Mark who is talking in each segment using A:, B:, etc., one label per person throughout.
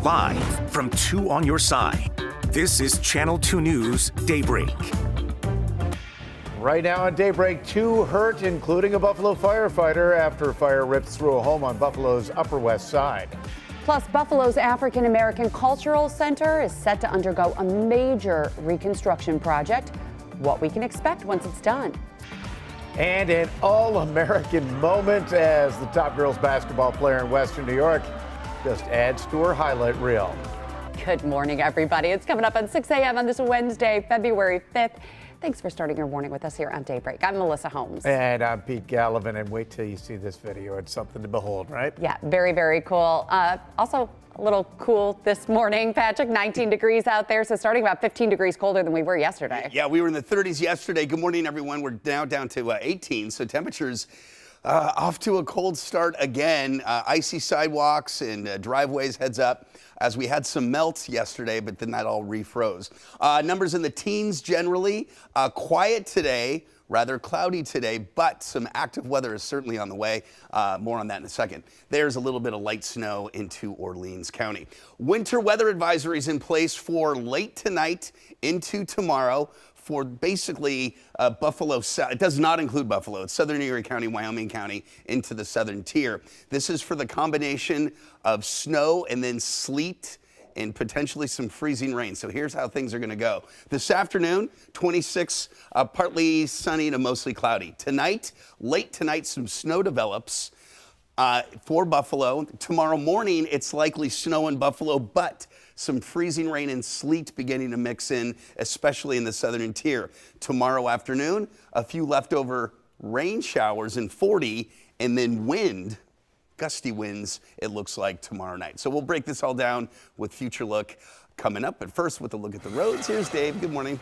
A: Live from 2 on your side, this is Channel 2 News Daybreak.
B: Right now on Daybreak, 2 hurt, including a Buffalo firefighter after a fire ripped through a home on Buffalo's Upper West Side.
C: Plus, Buffalo's African American Cultural Center is set to undergo a major reconstruction project. What we can expect once it's done.
B: And an all-American moment as the top girls basketball player in Western New York just adds to her highlight reel.
C: Good morning, everybody. It's coming up at 6 a.m. on this Wednesday, February 5th. Thanks for starting your morning with us here on Daybreak. I'm Melissa Holmes.
B: And I'm Pete Gallivan, and wait till you see this video. It's something to behold, right?
C: Yeah, very, very cool. Also, a little cool this morning, Patrick. 19 degrees out there, so starting about 15 degrees colder than we were yesterday.
D: Yeah, we were in the 30s yesterday. Good morning, everyone. We're now down to 18, so temperatures off to a cold start again. Icy sidewalks and driveways, heads up, as we had some melts yesterday, but then that all refroze. Numbers in the teens generally. Quiet today, rather cloudy today, but some active weather is certainly on the way. More on that in a second. There's a little bit of light snow into Orleans County. Winter weather advisories in place for late tonight into tomorrow. For basically Buffalo, it does not include Buffalo. It's Southern Erie County, Wyoming County, into the southern tier. This is for the combination of snow and then sleet and potentially some freezing rain. So here's how things are going to go. This afternoon, 26, partly sunny to mostly cloudy. Tonight, late tonight, some snow develops for Buffalo. Tomorrow morning, it's likely snow in Buffalo, but some freezing rain and sleet beginning to mix in, especially in the southern tier. Tomorrow afternoon, a few leftover rain showers in 40, and then wind, gusty winds, it looks like tomorrow night. So we'll break this all down with Future Look coming up. But first, with a look at the roads, here's Dave. Good morning.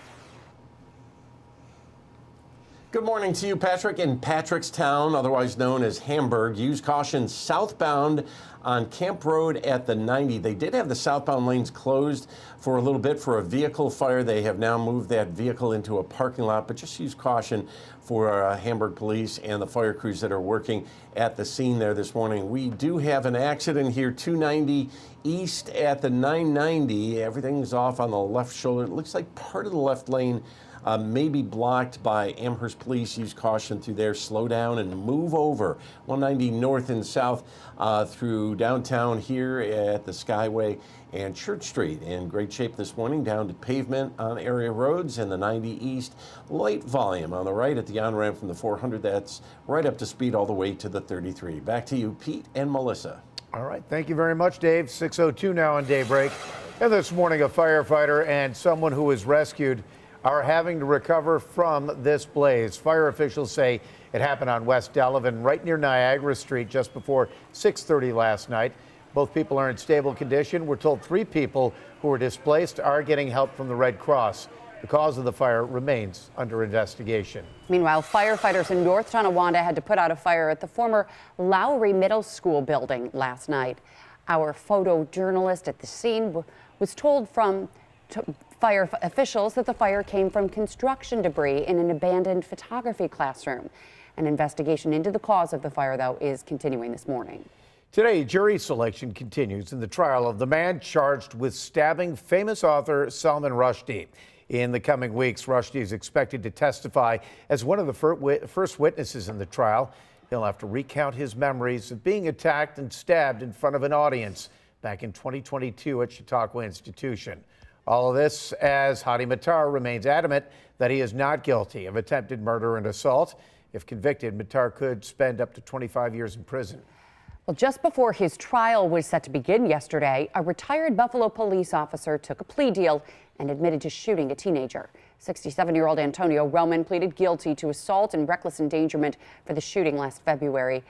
E: Good morning to you, Patrick. In Patrickstown, otherwise known as Hamburg, use caution southbound on Camp Road at the 90. They did have the southbound lanes closed for a little bit for a vehicle fire. They have now moved that vehicle into a parking lot, but just use caution for Hamburg police and the fire crews that are working at the scene there this morning. We do have an accident here, 290 east at the 990. Everything's off on the left shoulder. It looks like part of the left lane may be blocked by Amherst police. Use caution through there. Slow down and move over. 190 north and south through downtown here at the Skyway and Church Street. In great shape this morning, down to pavement on area roads, and the 90 east. Light volume on the right at the on-ramp from the 400. That's right up to speed all the way to the 33. Back to you, Pete and Melissa.
B: All right. Thank you very much, Dave. 6:02 now on Daybreak. And this morning, a firefighter and someone who was rescued are having to recover from this blaze. Fire officials say it happened on West Delavan, right near Niagara Street, just before 6:30 last night. Both people are in stable condition. We're told 3 people who were displaced are getting help from the Red Cross. The cause of the fire remains under investigation.
C: Meanwhile, firefighters in North Tonawanda had to put out a fire at the former Lowry Middle School building last night. Our photojournalist at the scene was told from fire officials that the fire came from construction debris in an abandoned photography classroom. An investigation into the cause of the fire, though, is continuing this morning.
B: Today, jury selection continues in the trial of the man charged with stabbing famous author Salman Rushdie. In the coming weeks, Rushdie is expected to testify as one of the first witnesses in the trial. He'll have to recount his memories of being attacked and stabbed in front of an audience back in 2022 at Chautauqua Institution. All of this as Hadi Matar remains adamant that he is not guilty of attempted murder and assault. If convicted, Matar could spend up to 25 years in prison.
C: Well, just before his trial was set to begin yesterday, a retired Buffalo police officer took a plea deal and admitted to shooting a teenager. 67-year-old Antonio Roman pleaded guilty to assault and reckless endangerment for the shooting last February.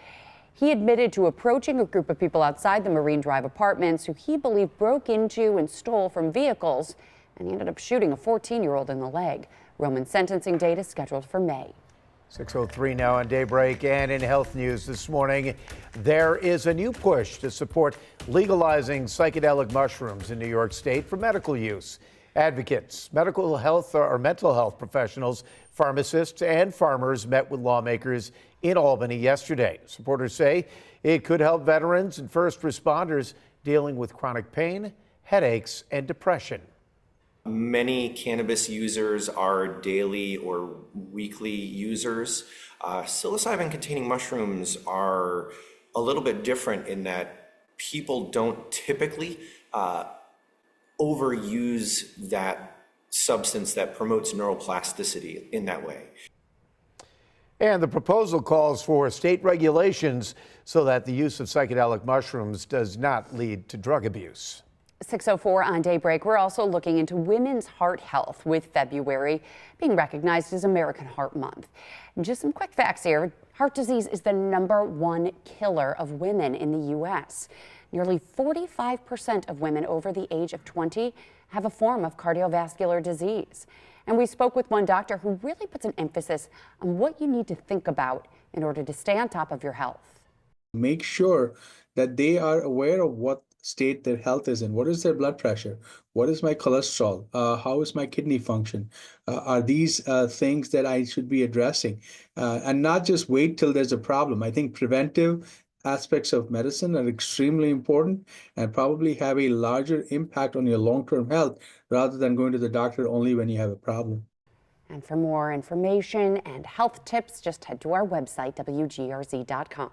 C: He admitted to approaching a group of people outside the Marine Drive apartments who he believed broke into and stole from vehicles, and he ended up shooting a 14-year-old in the leg. Roman's sentencing date is scheduled for May.
B: 6:03 now on Daybreak. And in health news this morning, there is a new push to support legalizing psychedelic mushrooms in New York State for medical use. Advocates, mental health professionals, pharmacists, and farmers met with lawmakers in Albany yesterday. Supporters say it could help veterans and first responders dealing with chronic pain headaches, and depression.
F: Many cannabis users are daily or weekly users. Psilocybin-containing mushrooms are a little bit different in that people don't typically overuse that substance that promotes neuroplasticity in that way.
B: And the proposal calls for state regulations so that the use of psychedelic mushrooms does not lead to drug abuse.
C: 6:04 on Daybreak. We're also looking into women's heart health, with February being recognized as American Heart Month. And just some quick facts here. Heart disease is the #1 killer of women in the U.S. Nearly 45% of women over the age of 20 have a form of cardiovascular disease. And we spoke with one doctor who really puts an emphasis on what you need to think about in order to stay on top of your health.
G: Make sure that they are aware of what state their health is in. What is their blood pressure? What is my cholesterol? How is my kidney function? Are these things that I should be addressing? And not just wait till there's a problem. I think preventive aspects of medicine are extremely important and probably have a larger impact on your long-term health rather than going to the doctor only when you have a problem.
C: And for more information and health tips, just head to our website, WGRZ.com.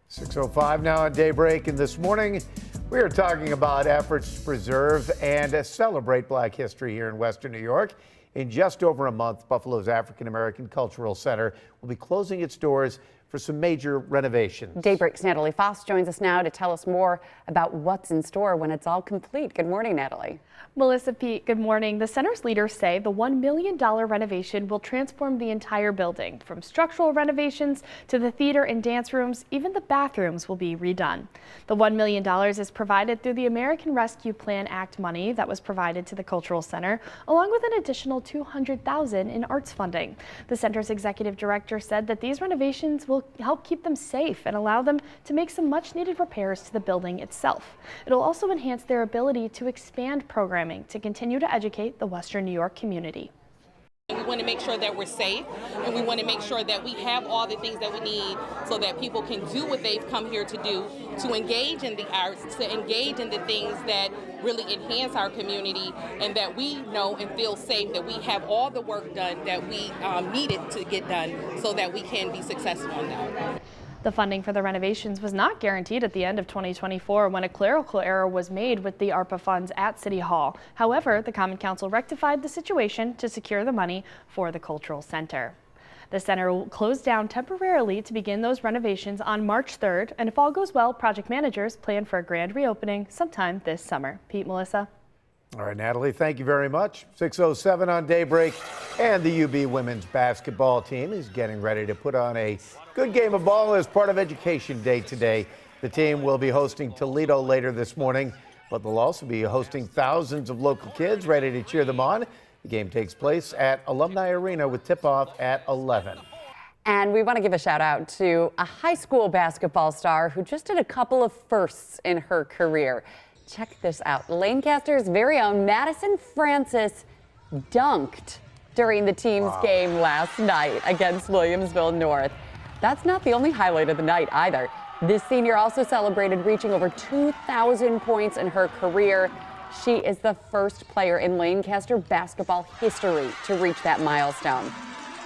B: 6:05 now on Daybreak, and this morning we are talking about efforts to preserve and celebrate Black history here in Western New York. In just over a month, Buffalo's African American Cultural Center will be closing its doors for some major renovations.
C: Daybreak's Natalie Foss joins us now to tell us more about what's in store when it's all complete. Good morning, Natalie.
H: Melissa, Pete, good morning. The center's leaders say the $1 million renovation will transform the entire building. From structural renovations to the theater and dance rooms, even the bathrooms will be redone. The $1 million is provided through the American Rescue Plan Act money that was provided to the Cultural Center, along with an additional $200,000 in arts funding. The center's executive director said that these renovations will help keep them safe and allow them to make some much-needed repairs to the building itself. It'll also enhance their ability to expand programming to continue to educate the Western New York community.
I: We want to make sure that we're safe, and we want to make sure that we have all the things that we need so that people can do what they've come here to do, to engage in the arts, to engage in the things that really enhance our community, and that we know and feel safe that we have all the work done that we needed to get done so that we can be successful in that.
H: The funding for the renovations was not guaranteed at the end of 2024 when a clerical error was made with the ARPA funds at City Hall. However, the Common Council rectified the situation to secure the money for the Cultural Center. The center will close down temporarily to begin those renovations on March 3rd, and if all goes well, project managers plan for a grand reopening sometime this summer. Pete, Melissa.
B: All right, Natalie, thank you very much. 6:07 on Daybreak, and the UB women's basketball team is getting ready to put on a good game of ball as part of Education Day today. The team will be hosting Toledo later this morning, but they'll also be hosting thousands of local kids ready to cheer them on. The game takes place at Alumni Arena with tip-off at 11.
C: And we want to give a shout out to a high school basketball star who just did a couple of firsts in her career. Check this out. Lancaster's very own Madison Francis dunked during the team's game last night against Williamsville North. That's not the only highlight of the night either. This senior also celebrated reaching over 2,000 points in her career. She is the first player in Lancaster basketball history to reach that milestone.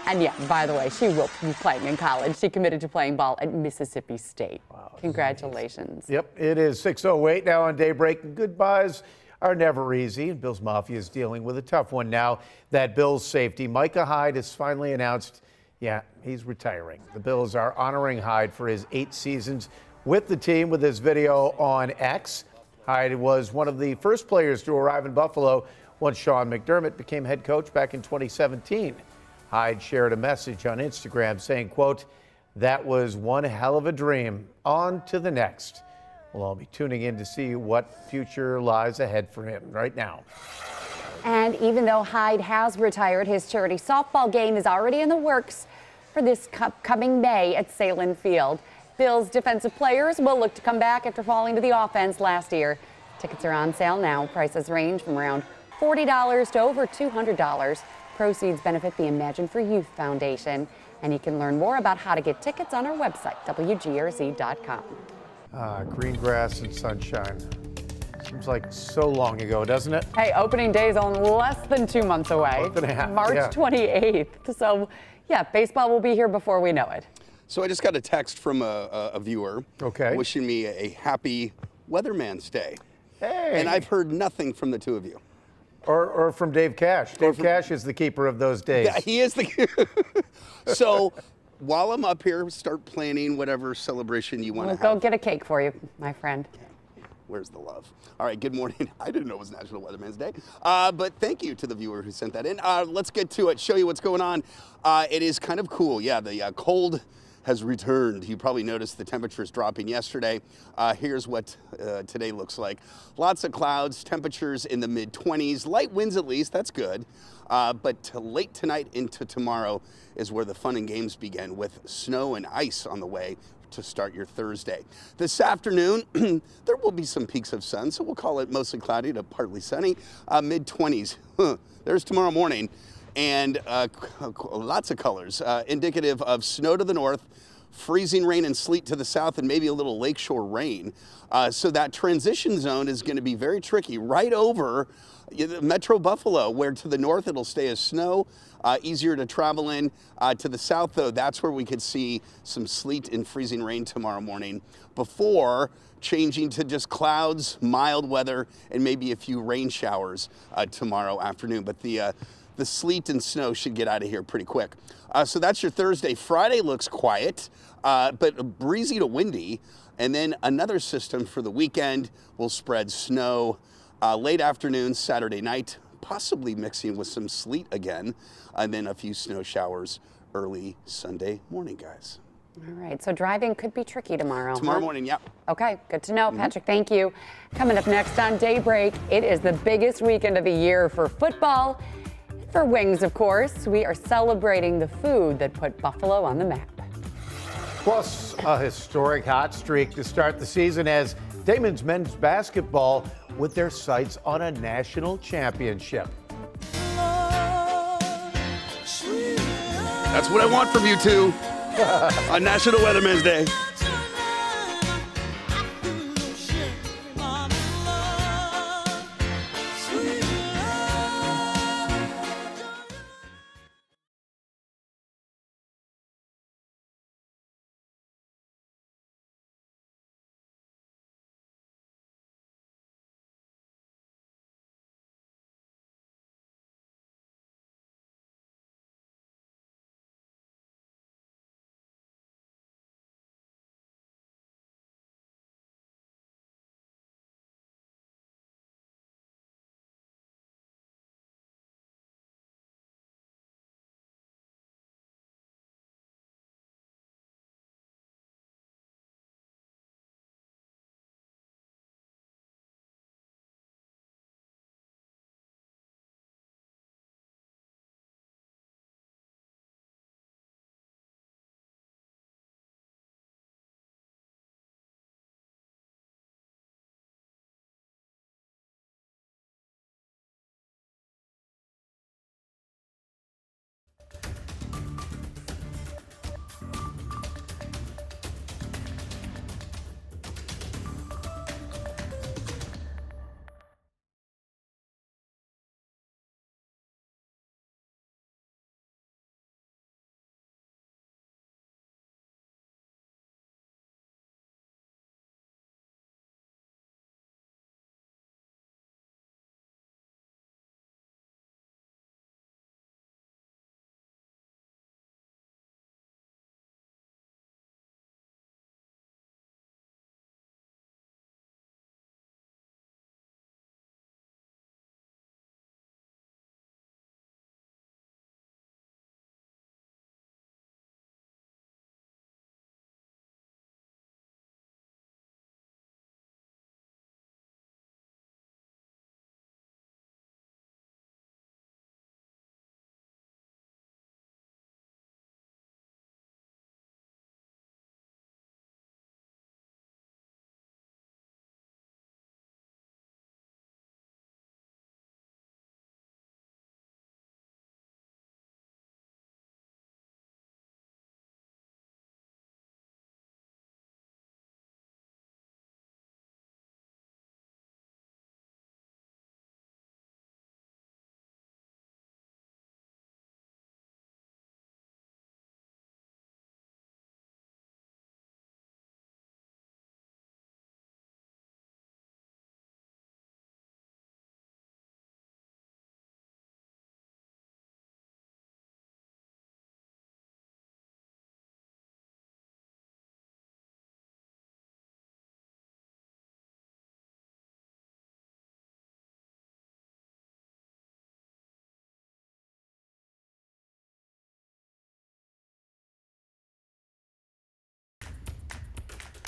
C: And yeah, by the way, she will be playing in college. She committed to playing ball at Mississippi State. Wow, congratulations.
B: Yep, it is 6:08 now on Daybreak. Goodbyes are never easy. Bills Mafia is dealing with a tough one now that Bills safety Micah Hyde has finally announced, yeah, he's retiring. The Bills are honoring Hyde for his 8 seasons with the team with this video on X. Hyde was one of the first players to arrive in Buffalo once Sean McDermott became head coach back in 2017. Hyde shared a message on Instagram saying, quote, "That was one hell of a dream. On to the next." We'll all be tuning in to see what future lies ahead for him right now.
C: And even though Hyde has retired, his charity softball game is already in the works for this coming May at Salem Field. Bills defensive players will look to come back after falling to the offense last year. Tickets are on sale now. Prices range from around $40 to over $200. Proceeds benefit the Imagine for Youth Foundation. And you can learn more about how to get tickets on our website, WGRZ.com.
B: Green grass and sunshine. Seems like so long ago, doesn't it?
C: Hey, opening day is only less than 2 months away.
B: Month and a half,
C: March
B: yeah.
C: 28th. So, yeah, baseball will be here before we know it.
D: So I just got a text from a viewer wishing me a happy Weatherman's Day.
B: Hey.
D: And I've heard nothing from the two of you.
B: Or from Dave Cash. Dave Cash is the keeper of those days.
D: Yeah, he is the. So while I'm up here, start planning whatever celebration you want to have.
C: We'll go get a cake for you, my friend.
D: Where's the love? All right, good morning. I didn't know it was National Weatherman's Day, but thank you to the viewer who sent that in. Let's get to it, show you what's going on. It is kind of cool. Yeah, the cold has returned. You probably noticed the temperatures dropping yesterday. Here's what today looks like. Lots of clouds, temperatures in the mid-20s, light winds at least, that's good. But late tonight into tomorrow is where the fun and games begin, with snow and ice on the way to start your Thursday. This afternoon, there will be some peaks of sun, so we'll call it mostly cloudy to partly sunny, mid-20s. There's tomorrow morning. And lots of colors, indicative of snow to the north, freezing rain and sleet to the south, and maybe a little lakeshore rain. So that transition zone is going to be very tricky, right over Metro Buffalo, where to the north it'll stay as snow, easier to travel in. To the south, though, that's where we could see some sleet and freezing rain tomorrow morning before changing to just clouds, mild weather, and maybe a few rain showers tomorrow afternoon. But the sleet and snow should get out of here pretty quick. So that's your Thursday. Friday looks quiet, but breezy to windy. And then another system for the weekend will spread snow late afternoon, Saturday night, possibly mixing with some sleet again, and then a few snow showers early Sunday morning, guys.
C: All right, so driving could be tricky tomorrow.
D: Tomorrow morning, yeah.
C: Okay, good to know. Patrick, thank you. Coming up next on Daybreak, it is the biggest weekend of the year for football. For Wings, of course, we are celebrating the food that put Buffalo on the map.
B: Plus, a historic hot streak to start the season as Damon's men's basketball with their sights on a national championship.
D: That's what I want from you two on National Weatherman's Day.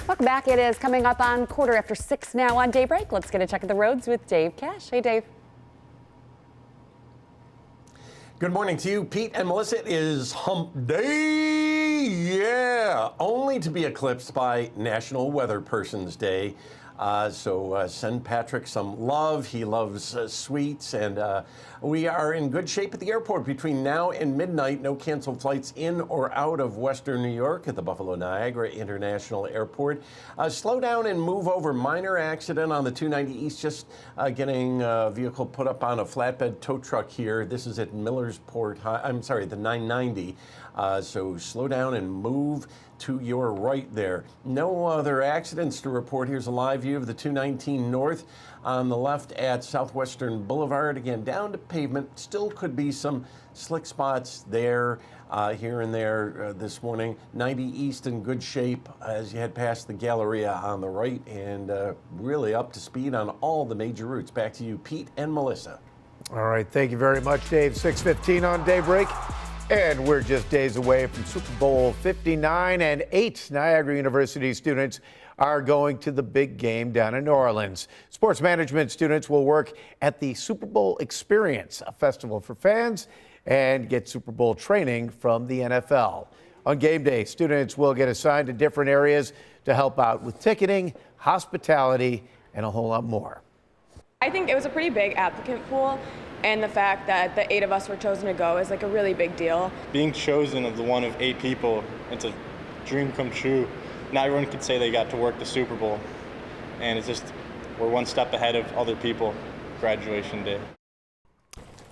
C: Welcome back. It is coming up on 6:15 now on Daybreak. Let's get a check of the roads with Dave Cash. Hey, Dave.
E: Good morning to you, Pete and Melissa. It is Hump Day, yeah, only to be eclipsed by National Weather Person's Day. So send Patrick some love. He loves sweets, and we are in good shape at the airport between now and midnight. No canceled flights in or out of Western New York at the Buffalo Niagara International Airport. Slow down and move over. Minor accident on the 290 East, just getting a vehicle put up on a flatbed tow truck here. This is at Millersport, the 990. So slow down and move to your right there. No other accidents to report. Here's a live view of the 219 North on the left at Southwestern Boulevard. Again, down to pavement. Still could be some slick spots there, here and there this morning. 90 East in good shape as you head past the Galleria on the right, and really up to speed on all the major routes. Back to you, Pete and Melissa.
B: All right, thank you very much, Dave. 6:15 on Daybreak. And we're just days away from Super Bowl 59, and 8 Niagara University students are going to the big game down in New Orleans. Sports management students will work at the Super Bowl Experience, a festival for fans, and get Super Bowl training from the NFL. On game day, students will get assigned to different areas to help out with ticketing, hospitality, and a whole lot more.
J: I think it was a pretty big applicant pool, and the fact that the 8 of us were chosen to go is like a really big deal.
K: Being chosen as the one of 8 people, it's a dream come true. Not everyone could say they got to work the Super Bowl, and it's just, we're one step ahead of other people graduation day.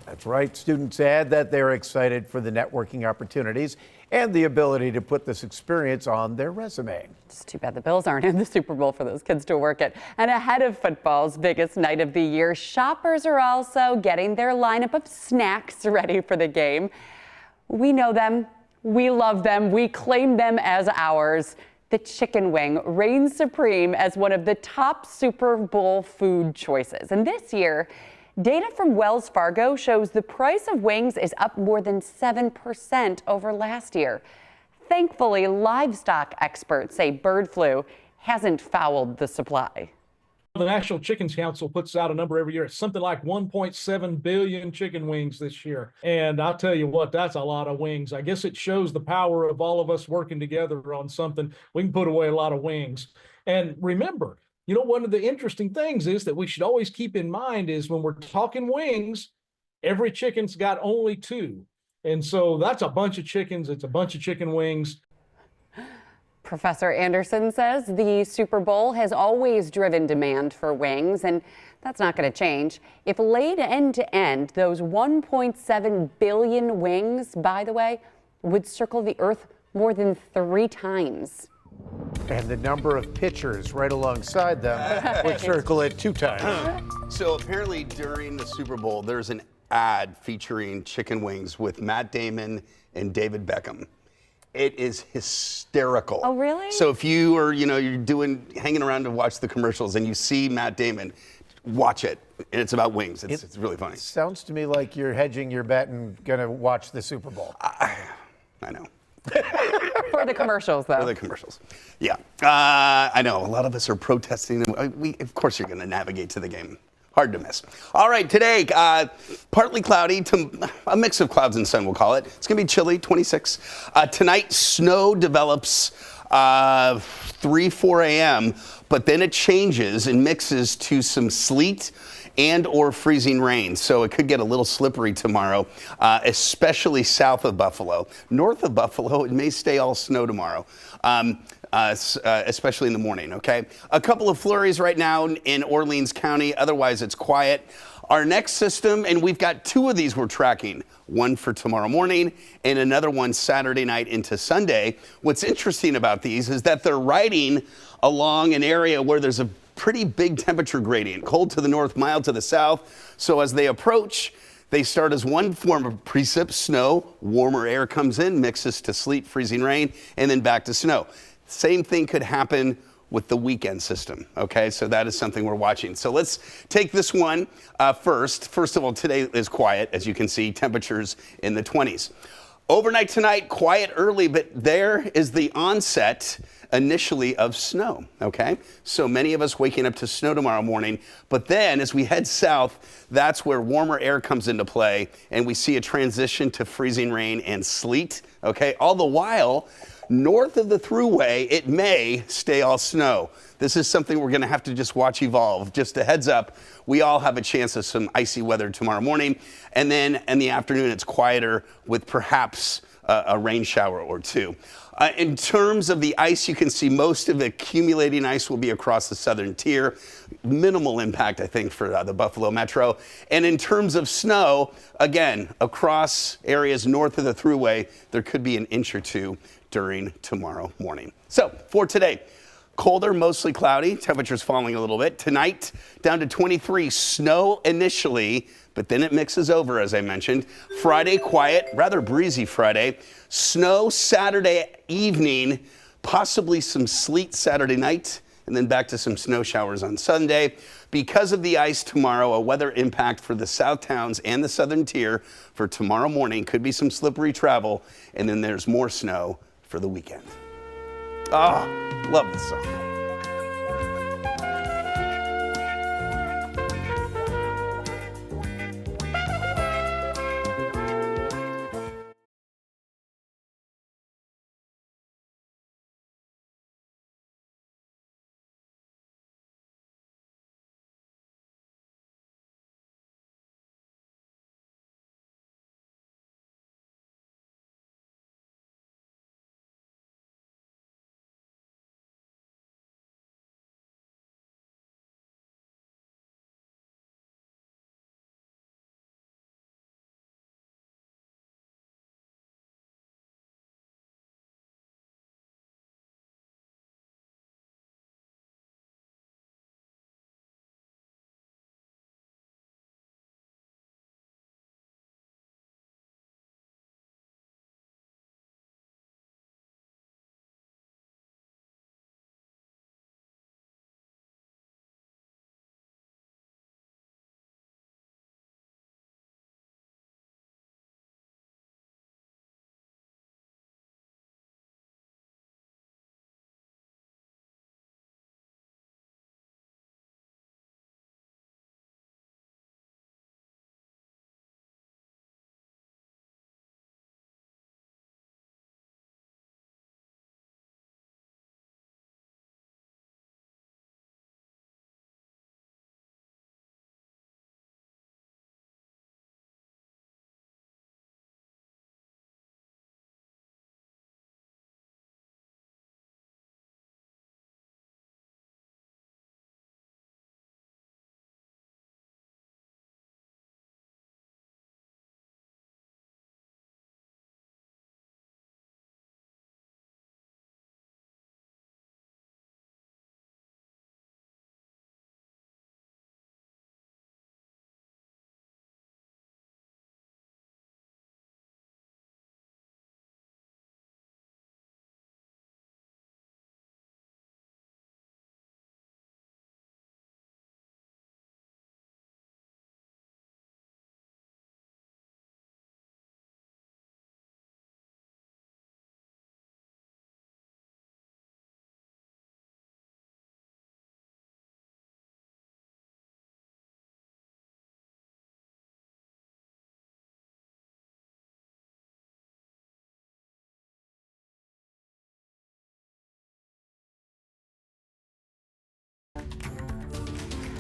B: That's right. Students add that they're excited for the networking opportunities and the ability to put this experience on their resume.
C: It's too bad the Bills aren't in the Super Bowl for those kids to work at. And ahead of football's biggest night of the year, shoppers are also getting their lineup of snacks ready for the game. We know them, we love them, we claim them as ours. The chicken wing reigns supreme as one of the top Super Bowl food choices. And this year, data from Wells Fargo shows the price of wings is up more than 7% over last year. Thankfully, livestock experts say bird flu hasn't fouled the supply.
L: The National Chicken Council puts out a number every year. It's something like 1.7 billion chicken wings this year. And I'll tell you what, that's a lot of wings. I guess it shows the power of all of us working together on something. We can put away a lot of wings. And remember, you know, one of the interesting things is that we should always keep in mind is when we're talking wings, every chicken's got only 2. And so that's a bunch of chickens. It's a bunch of chicken wings.
C: Professor Anderson says the Super Bowl has always driven demand for wings, and that's not going to change. If laid end to end, those 1.7 billion wings, by the way, would circle the earth more than 3 times.
B: And the number of pitchers right alongside them would circle it 2 times.
D: So apparently during the Super Bowl, there's an ad featuring chicken wings with Matt Damon and David Beckham. It is hysterical.
C: Oh, really?
D: So if you are, you're hanging around to watch the commercials and you see Matt Damon, watch it. And it's about wings. It's really funny.
B: It sounds to me like you're hedging your bet and going to watch the Super Bowl.
D: I know.
C: For the commercials, though.
D: For the commercials. Yeah. I know. A lot of us are protesting. Of course, you're going to navigate to the game. Hard to miss. All right, today, partly cloudy to a mix of clouds and sun, we'll call it. It's going to be chilly, 26. Tonight, snow develops 4 a.m., but then it changes and mixes to some sleet and or freezing rain. So it could get a little slippery tomorrow, especially south of Buffalo. North of Buffalo, it may stay all snow tomorrow. Especially in the morning, okay? A couple of flurries right now in Orleans County. Otherwise, it's quiet. Our next system, and we've got 2 of these we're tracking. One for tomorrow morning and another one Saturday night into Sunday. What's interesting about these is that they're riding along an area where there's a pretty big temperature gradient. Cold to the north, mild to the south. So as they approach, they start as one form of precip, snow. Warmer air comes in, mixes to sleet, freezing rain, and then back to snow. Same thing could happen with the weekend system, okay? So that is something we're watching. So let's take this one first. First of all, today is quiet, as you can see, temperatures in the 20s. Overnight tonight, quiet early, but there is the onset initially of snow, okay? So many of us waking up to snow tomorrow morning, but then as we head south, that's where warmer air comes into play and we see a transition to freezing rain and sleet, okay? All the while, north of the thruway, it may stay all snow. This is something we're gonna have to just watch evolve. Just a heads up, we all have a chance of some icy weather tomorrow morning. And then in the afternoon, it's quieter with perhaps a rain shower or two. In terms of the ice, you can see most of the accumulating ice will be across the southern tier. Minimal impact, I think, for the Buffalo Metro. And in terms of snow, again, across areas north of the thruway, there could be an inch or two during tomorrow morning. So for today, colder, mostly cloudy, temperatures falling a little bit. Tonight, down to 23, snow initially, but then it mixes over, as I mentioned. Friday, quiet, rather breezy Friday. Snow Saturday evening, possibly some sleet Saturday night, and then back to some snow showers on Sunday. Because of the ice tomorrow, a weather impact for the south towns and the southern tier for tomorrow morning. Could be some slippery travel, and then there's more snow for the weekend. Oh, love this song.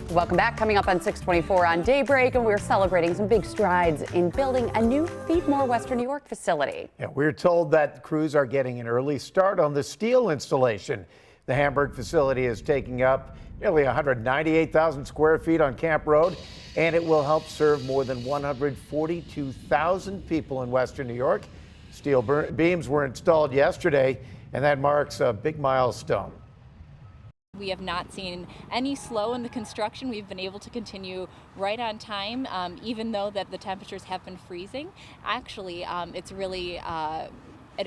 C: Welcome back. Coming up on 624 on Daybreak, and we're celebrating some big strides in building a new Feed More Western New York facility.
B: Yeah, we're told that crews are getting an early start on the steel installation. The Hamburg facility is taking up nearly 198,000 square feet on Camp Road, and it will help serve more than 142,000 people in Western New York. Steel beams were installed yesterday, and that marks a big milestone.
M: We have not seen any slow in the construction. We've been able to continue right on time, even though that the temperatures have been freezing. Actually, it's really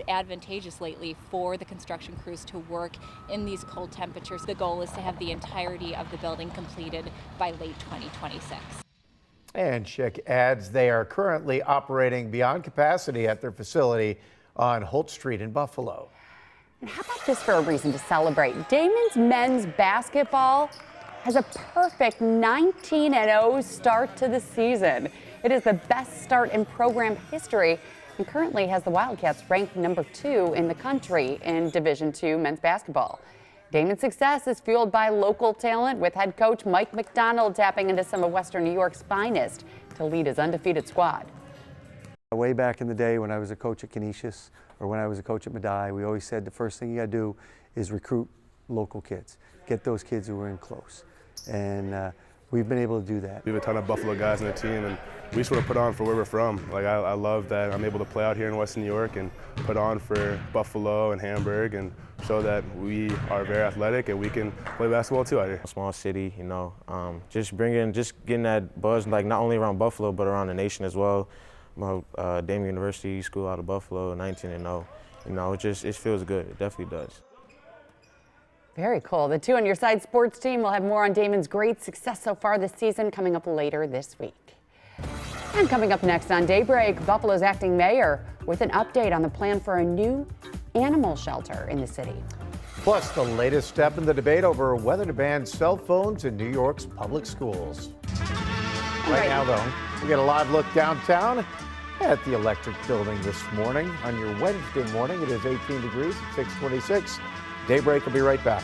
M: advantageous lately for the construction crews to work in these cold temperatures. The goal is to have the entirety of the building completed by late 2026.
B: And Schick adds they are currently operating beyond capacity at their facility on Holt Street in Buffalo.
C: And how about this for a reason to celebrate? Damon's men's basketball has a perfect 19-0 start to the season. It is the best start in program history and currently has the Wildcats ranked number 2 in the country in Division II men's basketball. Damon's success is fueled by local talent, with head coach Mike McDonald tapping into some of Western New York's finest to lead his undefeated squad.
N: Way back in the day when I was a coach at Canisius or when I was a coach at Medaille, we always said the first thing you gotta do is recruit local kids. Get those kids who are in close. And we've been able to do that.
O: We have a ton of Buffalo guys on the team, and we just want to put on for where we're from. Like I love that I'm able to play out here in Western New York and put on for Buffalo and Hamburg and show that we are very athletic and we can play basketball too out here.
P: A small city, you know, just getting that buzz, like not only around Buffalo but around the nation as well. Damon University School out of Buffalo, 19-0. You know, it feels good. It definitely does.
C: Very cool. The 2 on Your Side sports team will have more on Damon's great success so far this season coming up later this week. And coming up next on Daybreak, Buffalo's acting mayor with an update on the plan for a new animal shelter in the city.
B: Plus, the latest step in the debate over whether to ban cell phones in New York's public schools. Right now, though, we get a live look downtown at the Electric Building this morning. On your Wednesday morning, it is 18 degrees at 626. Daybreak will be right back.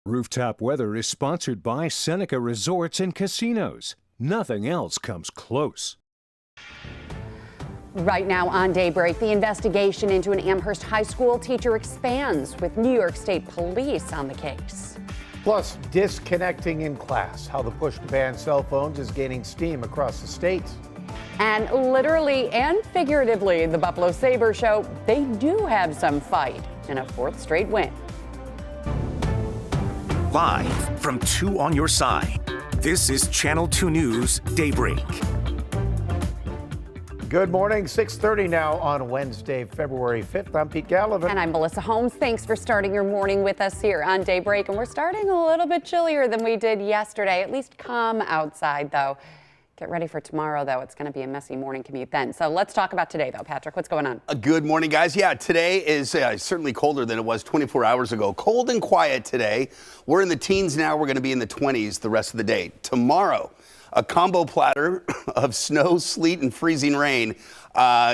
Q: Rooftop Weather is sponsored by Seneca Resorts and Casinos. Nothing else comes close.
C: Right now on Daybreak, the investigation into an Amherst High School teacher expands with New York State Police on the case.
B: Plus, disconnecting in class, how the push to ban cell phones is gaining steam across the state.
C: And literally and figuratively, the Buffalo Sabres show they do have some fight in a fourth straight win.
A: Live from 2 on your side, this is Channel 2 News Daybreak.
B: Good morning, 6:30 now on Wednesday, February 5th. I'm Pete Gallivan.
C: And I'm Melissa Holmes. Thanks for starting your morning with us here on Daybreak. And we're starting a little bit chillier than we did yesterday, at least calm outside, though. Get ready for tomorrow, though. It's going to be a messy morning commute then. So let's talk about today, though. Patrick, what's going on?
D: Good morning, guys. Yeah, today is certainly colder than it was 24 hours ago. Cold and quiet today. We're in the teens now. We're going to be in the 20s the rest of the day. Tomorrow, a combo platter of snow, sleet, and freezing rain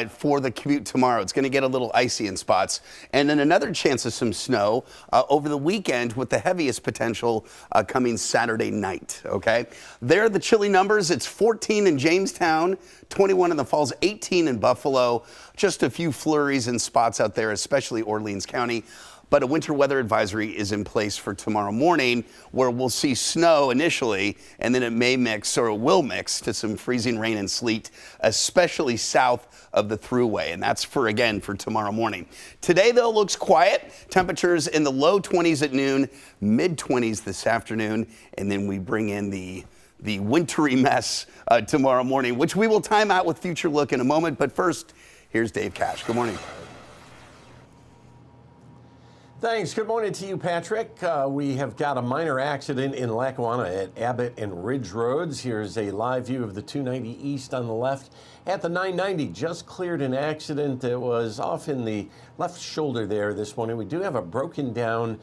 D: for the commute tomorrow. It's going to get a little icy in spots. And then another chance of some snow over the weekend with the heaviest potential coming Saturday night, okay? There are the chilly numbers. It's 14 in Jamestown, 21 in the Falls, 18 in Buffalo. Just a few flurries in spots out there, especially Orleans County. But a winter weather advisory is in place for tomorrow morning, where we'll see snow initially, and then it may mix, or it will mix, to some freezing rain and sleet, especially south of the thruway. And that's for tomorrow morning. Today, though, looks quiet. Temperatures in the low 20s at noon, mid 20s this afternoon, and then we bring in the wintry mess tomorrow morning, which we will time out with Future Look in a moment. But first, here's Dave Cash. Good morning.
E: Thanks. Good morning to you, Patrick. We have got a minor accident in Lackawanna at Abbott and Ridge Roads. Here's a live view of the 290 East on the left. At the 990, just cleared an accident that was off in the left shoulder there this morning. We do have a broken down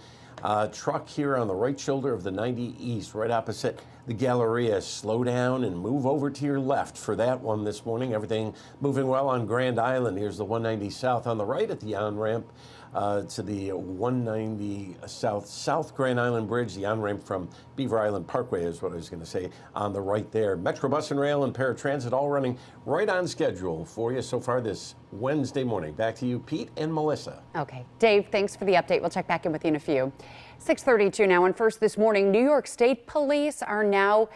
E: truck here on the right shoulder of the 90 East, right opposite the Galleria. Slow down and move over to your left for that one this morning. Everything moving well on Grand Island. Here's the 190 South on the right at the on-ramp to the 190 South Grand Island Bridge. The on-ramp from Beaver Island Parkway is what I was going to say on the right there. Metrobus and Rail and Paratransit all running right on schedule for you so far this Wednesday morning. Back to you, Pete and Melissa.
C: Okay. Dave, thanks for the update. We'll check back in with you in a few. 6:32 now. And first this morning, New York State Police are now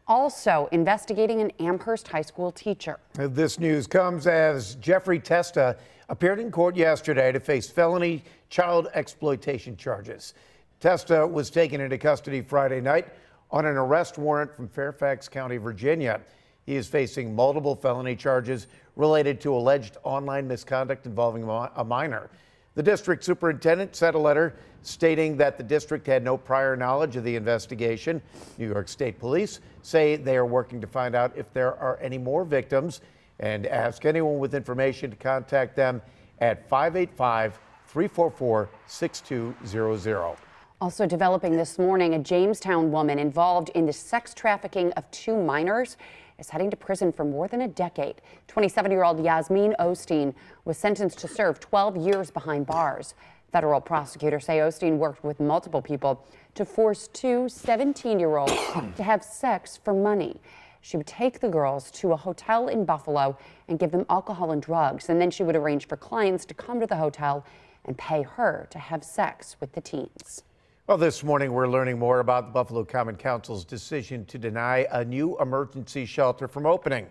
C: also investigating an Amherst High School teacher.
B: This news comes as Jeffrey Testa appeared in court yesterday to face felony child exploitation charges. Testa was taken into custody Friday night on an arrest warrant from Fairfax County, Virginia. He is facing multiple felony charges related to alleged online misconduct involving a minor. The district superintendent sent a letter stating that the district had no prior knowledge of the investigation. New York State Police say they are working to find out if there are any more victims and ask anyone with information to contact them at 585-344-6200.
C: Also developing this morning, a Jamestown woman involved in the sex trafficking of 2 minors is heading to prison for more than a decade. 27-year-old Yasmin Osteen was sentenced to serve 12 years behind bars. Federal prosecutors say Osteen worked with multiple people to force 2 17-year-olds to have sex for money. She would take the girls to a hotel in Buffalo and give them alcohol and drugs, and then she would arrange for clients to come to the hotel and pay her to have sex with the teens.
B: Well, this morning we're learning more about the Buffalo Common Council's decision to deny a new emergency shelter from opening.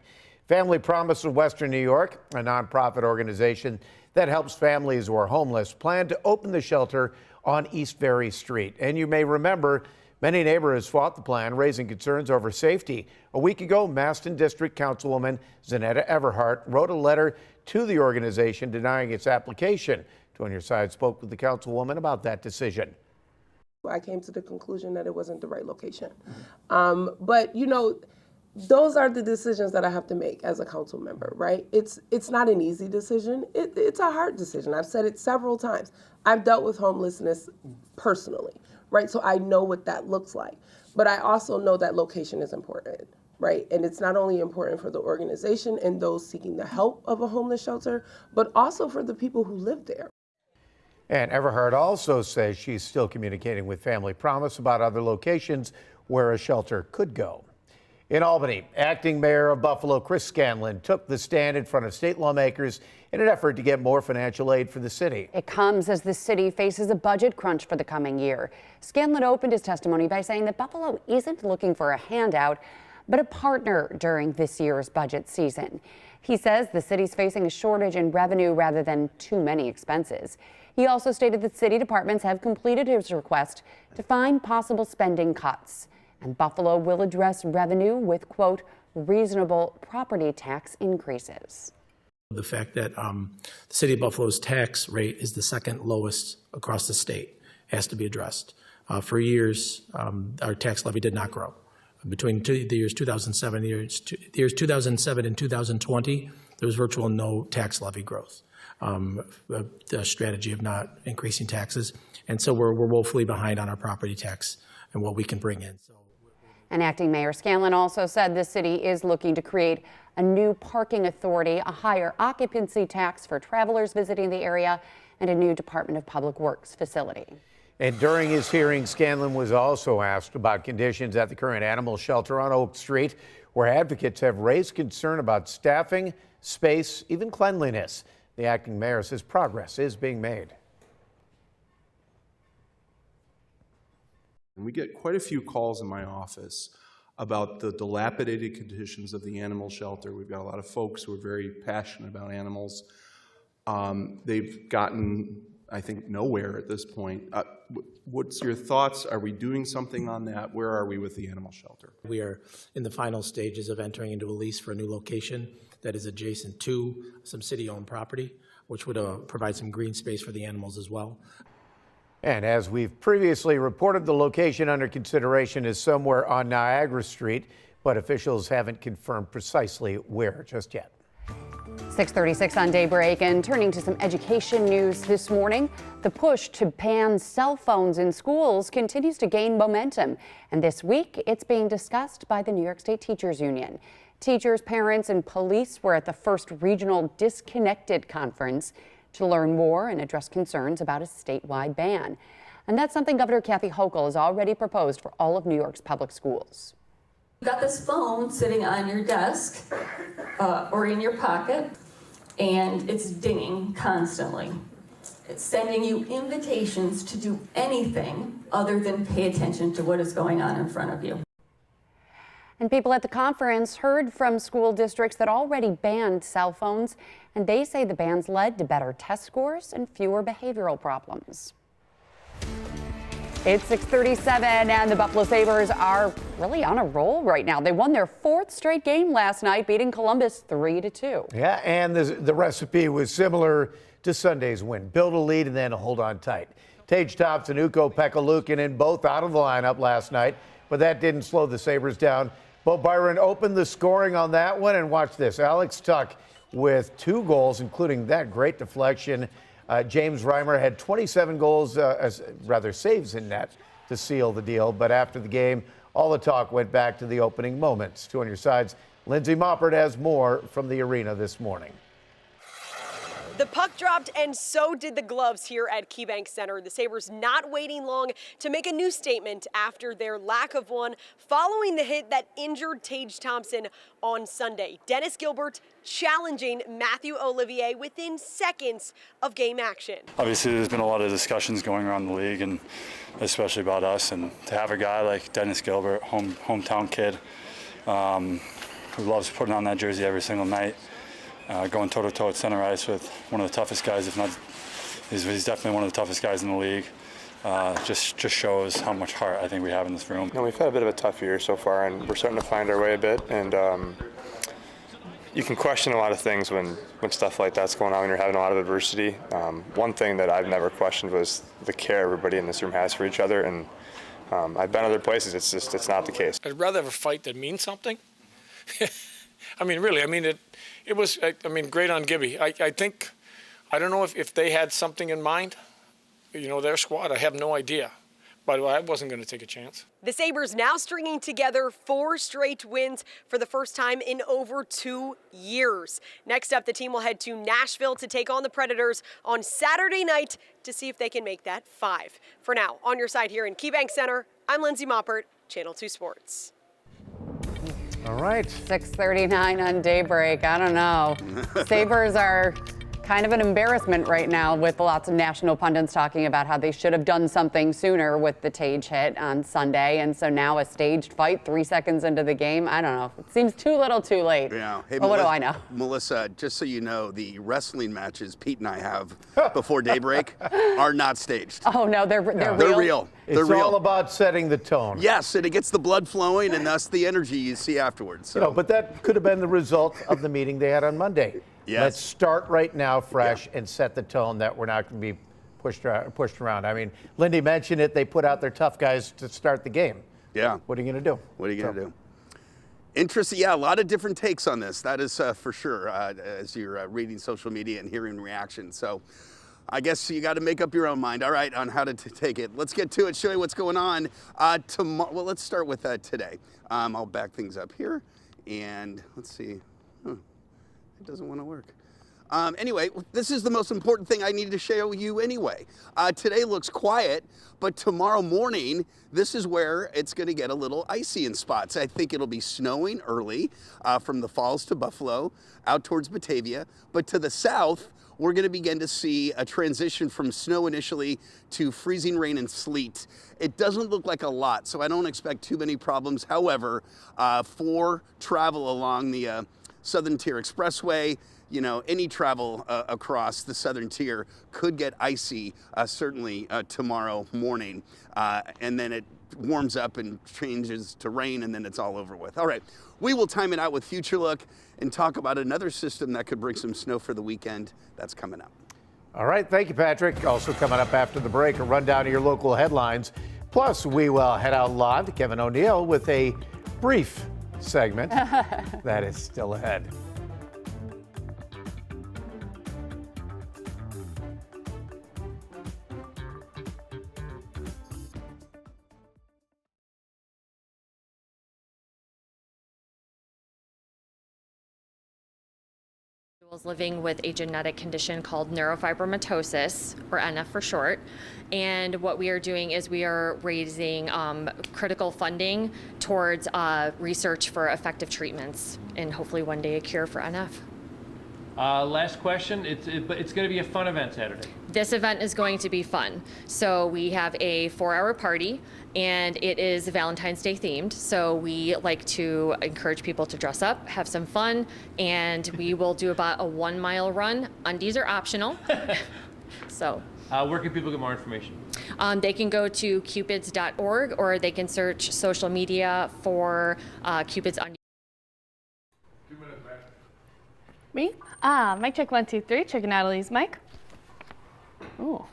B: Family Promise of Western New York, a nonprofit organization that helps families who are homeless, planned to open the shelter on East Ferry Street. And you may remember many neighbors fought the plan, raising concerns over safety. A week ago, Maston District Councilwoman Zanetta Everhart wrote a letter to the organization denying its application. 2 on Your Side spoke with the councilwoman about that decision.
R: I came to the conclusion that it wasn't the right location. But, you know, those are the decisions that I have to make as a council member, right? It's not an easy decision. It's a hard decision. I've said it several times. I've dealt with homelessness personally, right? So I know what that looks like. But I also know that location is important, right? And it's not only important for the organization and those seeking the help of a homeless shelter, but also for the people who live there.
B: And Everhart also says she's still communicating with Family Promise about other locations where a shelter could go. In Albany, acting mayor of Buffalo, Chris Scanlon, took the stand in front of state lawmakers in an effort to get more financial aid for the city.
C: It comes as the city faces a budget crunch for the coming year. Scanlon opened his testimony by saying that Buffalo isn't looking for a handout, but a partner during this year's budget season. He says the city's facing a shortage in revenue rather than too many expenses. He also stated that city departments have completed his request to find possible spending cuts. And Buffalo will address revenue with, quote, reasonable property tax increases.
S: The fact that the city of Buffalo's tax rate is the second lowest across the state has to be addressed. For years, our tax levy did not grow. Between the years 2007 and 2020, there was virtual no tax levy growth. The strategy of not increasing taxes. And so we're woefully behind on our property tax and what we can bring in.
C: And acting Mayor Scanlon also said the city is looking to create a new parking authority, a higher occupancy tax for travelers visiting the area, and a new Department of Public Works facility.
B: And during his hearing, Scanlon was also asked about conditions at the current animal shelter on Oak Street, where advocates have raised concern about staffing, space, even cleanliness. The acting mayor says progress is being made.
T: We get quite a few calls in my office about the dilapidated conditions of the animal shelter. We've got a lot of folks who are very passionate about animals. They've gotten, I think, nowhere at this point. What's your thoughts? Are we doing something on that? Where are we with the animal shelter?
S: We are in the final stages of entering into a lease for a new location that is adjacent to some city-owned property, which would provide some green space for the animals as well.
B: And as we've previously reported, the location under consideration is somewhere on Niagara Street, but officials haven't confirmed precisely where just yet.
C: 6:36 on Daybreak, and turning to some education news this morning, the push to ban cell phones in schools continues to gain momentum. And this week, it's being discussed by the New York State Teachers Union. Teachers, parents, and police were at the first regional Disconnected conference to learn more and address concerns about a statewide ban. And that's something Governor Kathy Hochul has already proposed for all of New York's public schools.
U: You've got this phone sitting on your desk or in your pocket, and it's dinging constantly. It's sending you invitations to do anything other than pay attention to what is going on in front of you.
C: And people at the conference heard from school districts that already banned cell phones, and they say the bans led to better test scores and fewer behavioral problems. It's 6:37, and the Buffalo Sabres are really on a roll right now. They won their fourth straight game last night, beating Columbus 3-2.
B: Yeah, and the recipe was similar to Sunday's win. Build a lead and then hold on tight. Tage Thompson, Ukko Pekka-Luukkonen both out of the lineup last night, but that didn't slow the Sabres down. Bo Byron opened the scoring on that one, and watch this. Alex Tuck with 2 goals, including that great deflection. James Reimer had 27 goals, saves in net to seal the deal. But after the game, all the talk went back to the opening moments. 2 on your sides. Lindsay Moppert has more from the arena this morning.
V: The puck dropped, and so did the gloves here at KeyBank Center. The Sabres not waiting long to make a new statement after their lack of one following the hit that injured Tage Thompson on Sunday. Dennis Gilbert challenging Matthew Olivier within seconds of game action.
W: Obviously, there's been a lot of discussions going around the league, and especially about us. And to have a guy like Dennis Gilbert, hometown kid, who loves putting on that jersey every single night, going toe-to-toe at center ice with one of the toughest guys, if not, he's definitely one of the toughest guys in the league. Just shows how much heart I think we have in this room.
X: We've had a bit of a tough year so far, and we're starting to find our way a bit. And you can question a lot of things when stuff like that's going on, when you're having a lot of adversity. One thing that I've never questioned was the care everybody in this room has for each other. And I've been other places, it's not the case.
Y: I'd rather have a fight that means something. I mean, really, it was great on Gibby. I don't know if they had something in mind, their squad. I have no idea, but I wasn't going to take a chance.
V: The Sabres now stringing together 4 straight wins for the first time in over 2 years. Next up, the team will head to Nashville to take on the Predators on Saturday night to see if they can make that 5. For now, on your side here in KeyBank Center, I'm Lindsay Moppert, Channel 2 Sports.
B: All right.
C: 6:39 on Daybreak. I don't know. Sabres are kind of an embarrassment right now, with lots of national pundits talking about how they should have done something sooner with the Tage hit on Sunday. And so now a staged fight 3 seconds into the game. I don't know. It seems too little too late.
D: Yeah. Hey,
C: but what do I know?
D: Melissa, just so you know, the wrestling matches Pete and I have before Daybreak are not staged.
C: Oh, no, they're real.
D: They're real.
B: It's
D: They're real.
B: all about setting the tone.
D: Yes, and it gets the blood flowing, and thus the energy you see afterwards. So.
B: You know, but that could have been the result of the meeting they had on Monday.
D: Yes.
B: Let's start right now fresh and set the tone that we're not going to be pushed around. I mean, Lindy mentioned it. They put out their tough guys to start the game.
D: Yeah.
B: What are you going to do?
D: What are you going to do? Interesting. Yeah, a lot of different takes on this. That is for sure, as you're reading social media and hearing reactions. So I guess you got to make up your own mind, all right, on how to take it. Let's get to it, show you what's going on tomorrow. Well, let's start with today. I'll back things up here, and let's see. It doesn't want to work. Anyway, this is the most important thing I needed to show you anyway. Today looks quiet, but tomorrow morning, this is where it's going to get a little icy in spots. I think it'll be snowing early from the Falls to Buffalo, out towards Batavia. But to the south, we're going to begin to see a transition from snow initially to freezing rain and sleet. It doesn't look like a lot, so I don't expect too many problems. However, for travel along the Southern Tier Expressway, you know, any travel across the Southern Tier could get icy, certainly tomorrow morning. And then it warms up and changes to rain, and then it's all over with. All right, we will time it out with Future Look and talk about another system that could bring some snow for the weekend. That's coming up.
B: All right, thank you, Patrick. Also coming up after the break, a rundown of your local headlines. Plus, we will head out live to Kevin O'Neill with a brief segment that is still ahead.
F: Living with a genetic condition called neurofibromatosis, or NF for short. And what we are doing is we are raising critical funding towards research for effective treatments and hopefully one day a cure for NF.
G: Last question. It's going to be a fun event Saturday.
F: This event is going to be fun. So we have a 4-hour party, and it is Valentine's Day themed. So we like to encourage people to dress up, have some fun, and we will do about a 1-mile run. Undies are optional. So.
G: Where can people get more information?
F: They can go to cupids.org, or they can search social media for Cupid's Undies.
H: Me? Mic check 1, 2, 3. Checking Natalie's mic. Ooh.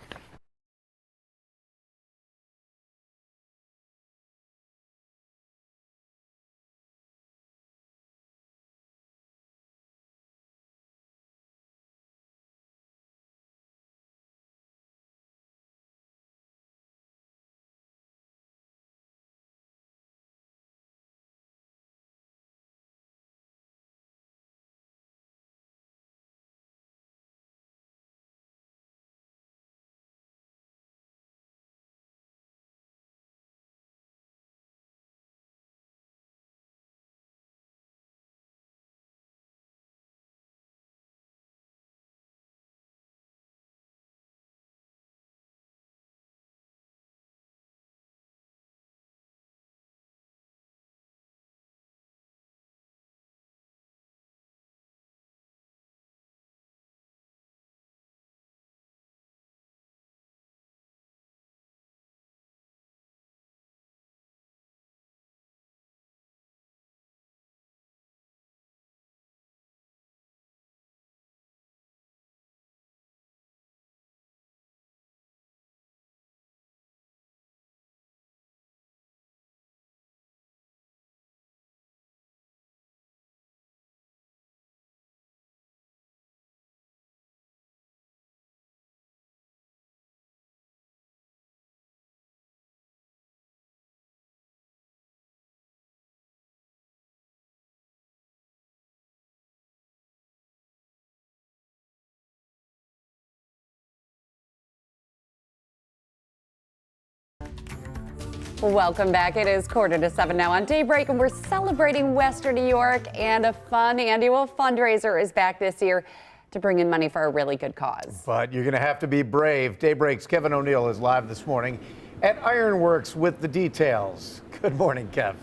C: Welcome back. It is 6:45 now on Daybreak, and we're celebrating Western New York, and a fun annual fundraiser is back this year to bring in money for a really good cause.
B: But you're going to have to be brave. Daybreak's Kevin O'Neill is live this morning at Ironworks with the details. Good morning, Kev.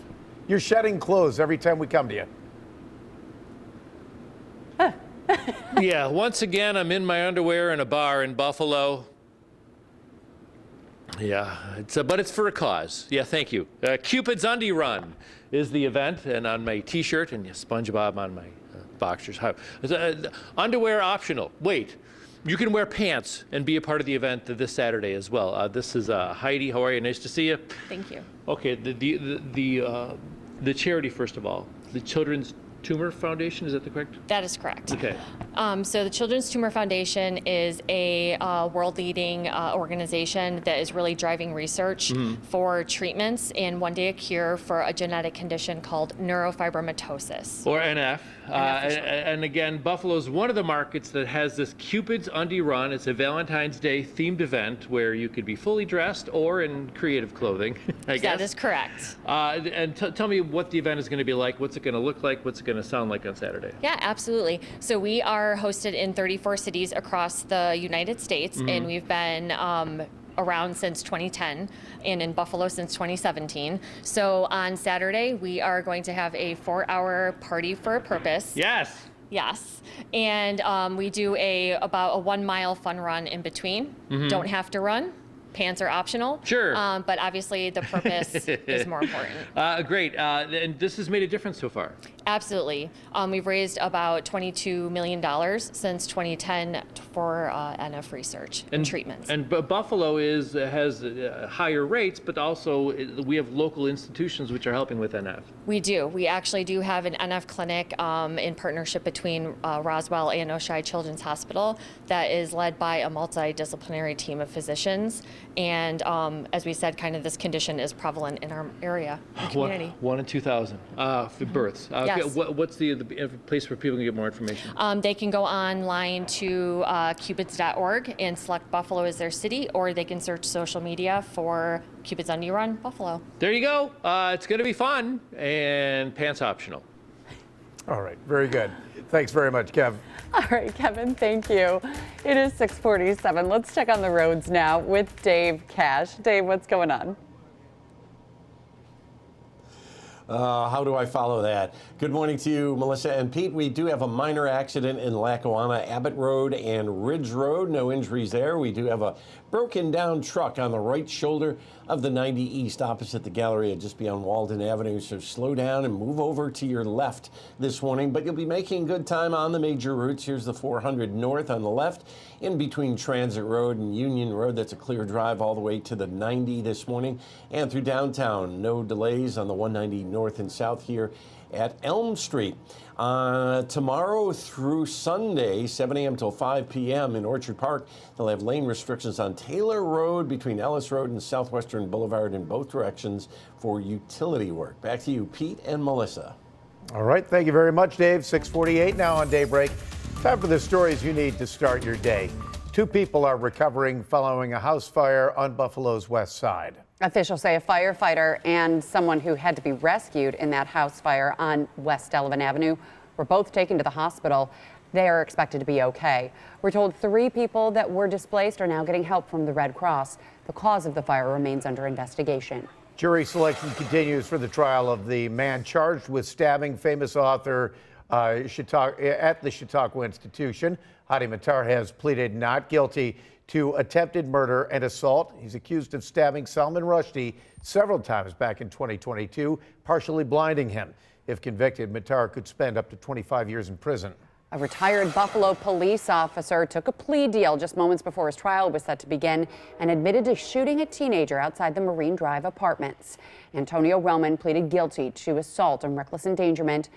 B: You're shedding clothes every time we come to you.
G: Yeah, once again, I'm in my underwear in a bar in Buffalo. Yeah, but it's for a cause. Yeah, thank you. Cupid's Undie Run is the event, and on my T-shirt, and SpongeBob on my boxers. Underwear optional. Wait, you can wear pants and be a part of the event this Saturday as well. This is Heidi. How are you? Nice to see you.
F: Thank you.
G: Okay, the charity first of all, the Children's Tumor Foundation, is that the correct?
F: That is correct.
G: Okay.
F: So the Children's Tumor Foundation is a world-leading organization that is really driving research for treatments and one day a cure for a genetic condition called neurofibromatosis.
G: Or NF. And again, Buffalo is one of the markets that has this Cupid's Undie Run. It's a Valentine's Day themed event where you could be fully dressed or in creative clothing, I guess.
F: That is correct.
G: And tell me what the event is going to be like. What's it going to look like? What's it going to sound like on Saturday?
F: Yeah, absolutely. So we are hosted in 34 cities across the United States, and we've been around since 2010 and in Buffalo since 2017. So on Saturday, we are going to have a 4-hour party for a purpose.
G: Yes.
F: Yes. And we do about a 1-mile fun run in between. Don't have to run. Pants are optional. Sure. But obviously the purpose is more important.
G: Great. And this has made a difference so far.
F: Absolutely. We've raised about $22 million since 2010 for NF research and treatments.
G: And Buffalo has higher rates, but also we have local institutions which are helping with NF.
F: We do. We actually do have an NF clinic in partnership between Roswell and Oshai Children's Hospital that is led by a multidisciplinary team of physicians. And as we said, kind of this condition is prevalent in our area and community.
G: 1 in 2,000 for births.
F: Yes.
G: What's the place where people can get more information?
F: They can go online to cupids.org and select Buffalo as their city, or they can search social media for Cupid's Undie Run Buffalo.
G: There you go. It's going to be fun and pants optional.
B: All right, very good. Thanks very much, Kev.
C: All right, Kevin, thank you. It is 6:47. Let's check on the roads now with Dave Cash. Dave, what's going on?
E: How do I follow that? Good morning to you, Melissa and Pete. We do have a minor accident in Lackawanna, Abbott Road and Ridge Road. No injuries there. We do have a broken down truck on the right shoulder of the 90 East opposite the Galleria just beyond Walden Avenue. So slow down and move over to your left this morning, but you'll be making good time on the major routes. Here's the 400 North on the left in between Transit Road and Union Road. That's a clear drive all the way to the 90 this morning and through downtown. No delays on the 190 North and South here at Elm Street. Tomorrow through Sunday, 7 a.m. till 5 p.m. in Orchard Park, they'll have lane restrictions on Taylor Road between Ellis Road and Southwestern Boulevard in both directions for utility work. Back to you, Pete and Melissa.
B: All right, thank you very much, Dave. 6:48 now on Daybreak. Time for the stories you need to start your day. 2 people are recovering following a house fire on Buffalo's west side.
C: Officials say a firefighter and someone who had to be rescued in that house fire on West Delavan Avenue were both taken to the hospital. They are expected to be okay. We're told 3 people that were displaced are now getting help from the Red Cross. The cause of the fire remains under investigation.
B: Jury selection continues for the trial of the man charged with stabbing famous author at the Chautauqua Institution. Hadi Matar has pleaded not guilty to attempted murder and assault. He's accused of stabbing Salman Rushdie several times back in 2022, partially blinding him. If convicted, Matar could spend up to 25 years in prison.
C: A retired Buffalo police officer took a plea deal just moments before his trial was set to begin and admitted to shooting a teenager outside the Marine Drive apartments. Antonio Roman pleaded guilty to assault and reckless endangerment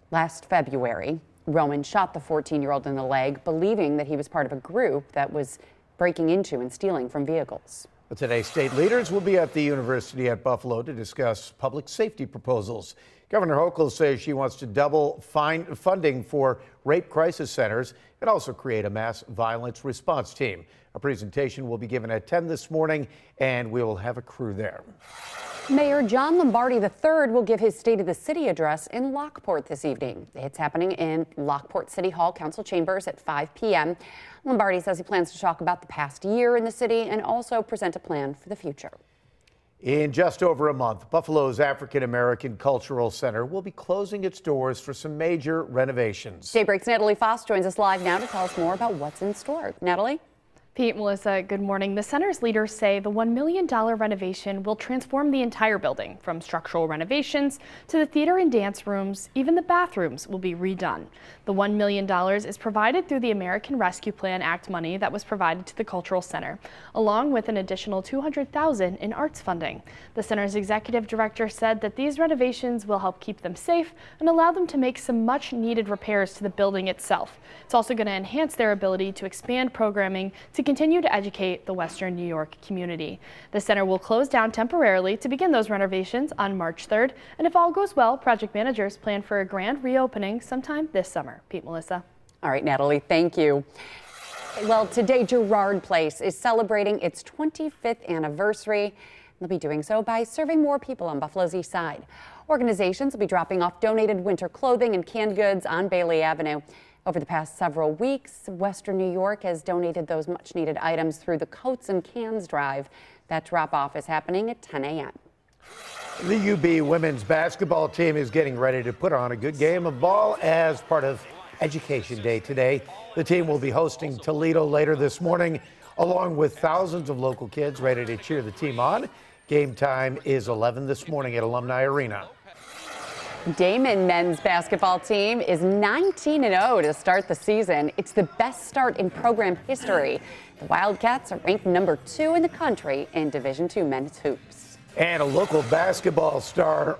C: last February. Roman shot the 14-year-old in the leg, believing that he was part of a group that was breaking into and stealing from vehicles.
B: But today, state leaders will be at the University at Buffalo to discuss public safety proposals. Governor Hochul says she wants to double funding for rape crisis centers and also create a mass violence response team. A presentation will be given at 10 this morning, and we will have a crew there.
C: Mayor John Lombardi III will give his State of the City address in Lockport this evening. It's happening in Lockport City Hall Council Chambers at 5 p.m. Lombardi says he plans to talk about the past year in the city and also present a plan for the future.
B: In just over a month, Buffalo's African American Cultural Center will be closing its doors for some major renovations.
C: Daybreak's Natalie Foss joins us live now to tell us more about what's in store. Natalie?
H: Pete, Melissa, good morning. The center's leaders say the $1 million renovation will transform the entire building, from structural renovations to the theater and dance rooms. Even the bathrooms will be redone. The $1 million is provided through the American Rescue Plan Act money that was provided to the Cultural Center, along with an additional $200,000 in arts funding. The center's executive director said that these renovations will help keep them safe and allow them to make some much needed repairs to the building itself. It's also going to enhance their ability to expand programming to continue to educate the Western New York community. The center will close down temporarily to begin those renovations on March 3rd, and if all goes well, project managers plan for a grand reopening sometime this summer. Pete, Melissa.
C: All right, Natalie, thank you. Well, today Girard Place is celebrating its 25th anniversary. They'll be doing so by serving more people on Buffalo's East Side. Organizations will be dropping off donated winter clothing and canned goods on Bailey Avenue. Over the past several weeks, Western New York has donated those much-needed items through the Coats and Cans Drive. That drop-off is happening at 10 a.m.
B: The UB women's basketball team is getting ready to put on a good game of ball as part of Education Day today. The team will be hosting Toledo later this morning, along with thousands of local kids ready to cheer the team on. Game time is 11 this morning at Alumni Arena.
C: Damon men's basketball team is 19-0 to start the season. It's the best start in program history. The Wildcats are ranked number 2 in the country in Division II men's hoops.
B: And a local basketball star,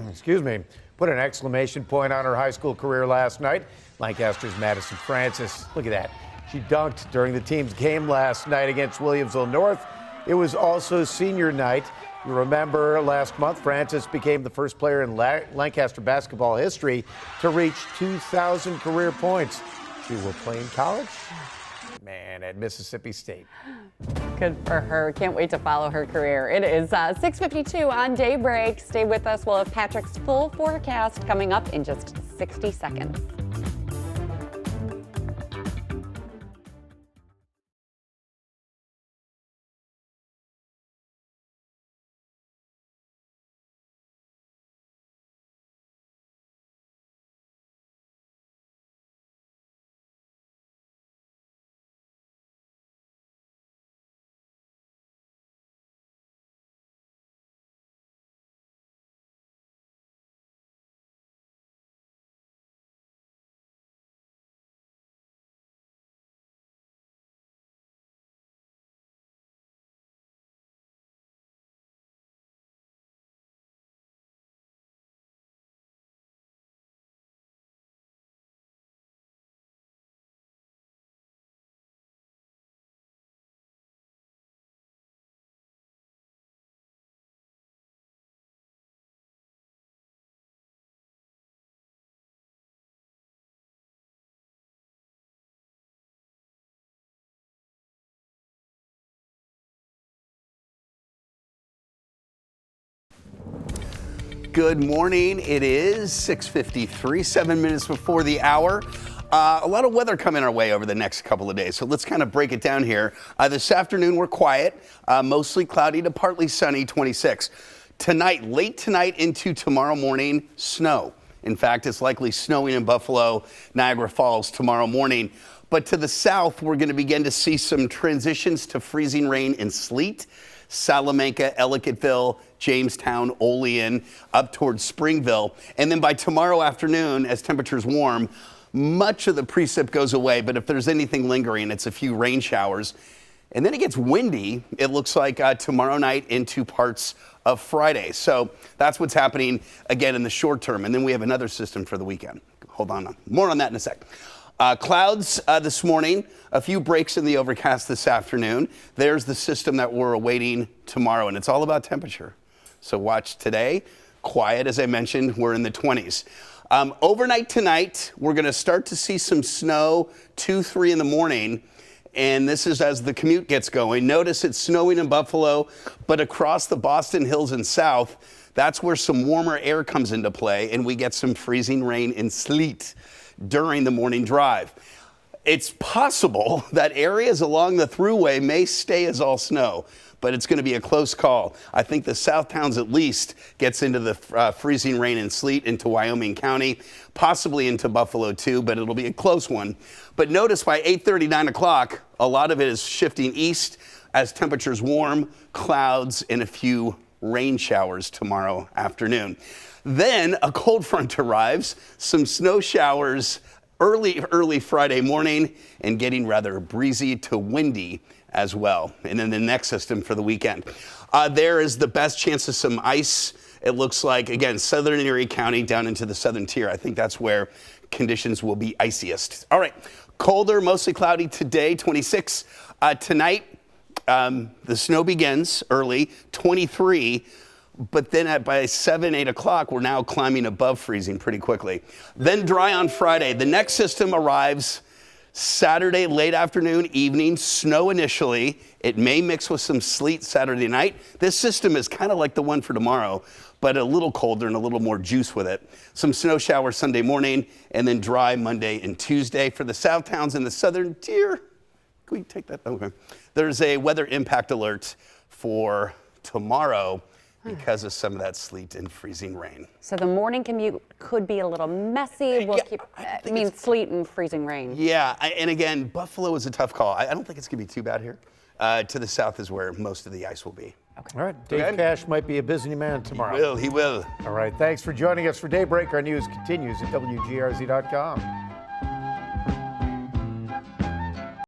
B: excuse me, put an exclamation point on her high school career last night. Lancaster's Madison Francis. Look at that. She dunked during the team's game last night against Williamsville North. It was also senior night. You remember last month, Francis became the first player in Lancaster basketball history to reach 2,000 career points. She will play in college, man, at Mississippi State.
C: Good for her. Can't wait to follow her career. It is 6:52 on Daybreak. Stay with us. We'll have Patrick's full forecast coming up in just 60 seconds.
D: Good morning. It is 6:53, 7 minutes before the hour. A lot of weather coming our way over the next couple of days, so let's kind of break it down here. This afternoon, we're quiet, mostly cloudy to partly sunny, 26. Tonight, late tonight into tomorrow morning, snow. In fact, it's likely snowing in Buffalo, Niagara Falls tomorrow morning. But to the south, we're going to begin to see some transitions to freezing rain and sleet. Salamanca, Ellicottville, Jamestown, Olean, up towards Springville. And then by tomorrow afternoon, as temperatures warm, much of the precip goes away. But if there's anything lingering, it's a few rain showers. And then it gets windy, it looks like tomorrow night into parts of Friday. So that's what's happening again in the short term. And then we have another system for the weekend. Hold on. More on that in a sec. Clouds this morning, a few breaks in the overcast this afternoon. There's the system that we're awaiting tomorrow, and it's all about temperature. So watch today quiet, as I mentioned. We're in the 20s. Overnight tonight, we're going to start to see some snow 2, 3 in the morning. And this is as the commute gets going. Notice it's snowing in Buffalo, but across the Boston Hills and south, that's where some warmer air comes into play, and we get some freezing rain and sleet during the morning drive. It's possible that areas along the thruway may stay as all snow, but it's going to be a close call. I think the South Towns at least gets into the freezing rain and sleet into Wyoming County, possibly into Buffalo too, but it'll be a close one. But notice by 8:30, 9 o'clock, a lot of it is shifting east as temperatures warm, clouds, and a few rain showers tomorrow afternoon. Then a cold front arrives, some snow showers early Friday morning, and getting rather breezy to windy as well. And then the next system for the weekend. There is the best chance of some ice. It looks like, again, southern Erie County down into the southern tier. I think that's where conditions will be iciest. All right, colder, mostly cloudy today, 26. Tonight, the snow begins early, 23. But then by 7, 8 o'clock, we're now climbing above freezing pretty quickly. Then dry on Friday. The next system arrives Saturday, late afternoon, evening, snow initially. It may mix with some sleet Saturday night. This system is kind of like the one for tomorrow, but a little colder and a little more juice with it. Some snow showers Sunday morning, and then dry Monday and Tuesday. For the South Towns in the southern tier, can we take that? Okay. There's a weather impact alert for tomorrow because of some of that sleet and freezing rain.
C: So the morning commute could be a little messy. We'll keep, sleet and freezing rain.
D: Yeah, and again, Buffalo is a tough call. I don't think it's going to be too bad here. To the south is where most of the ice will be.
B: Okay. All right, Dave Cash might be a busy man tomorrow.
D: He will.
B: All right, thanks for joining us for Daybreak. Our news continues at WGRZ.com.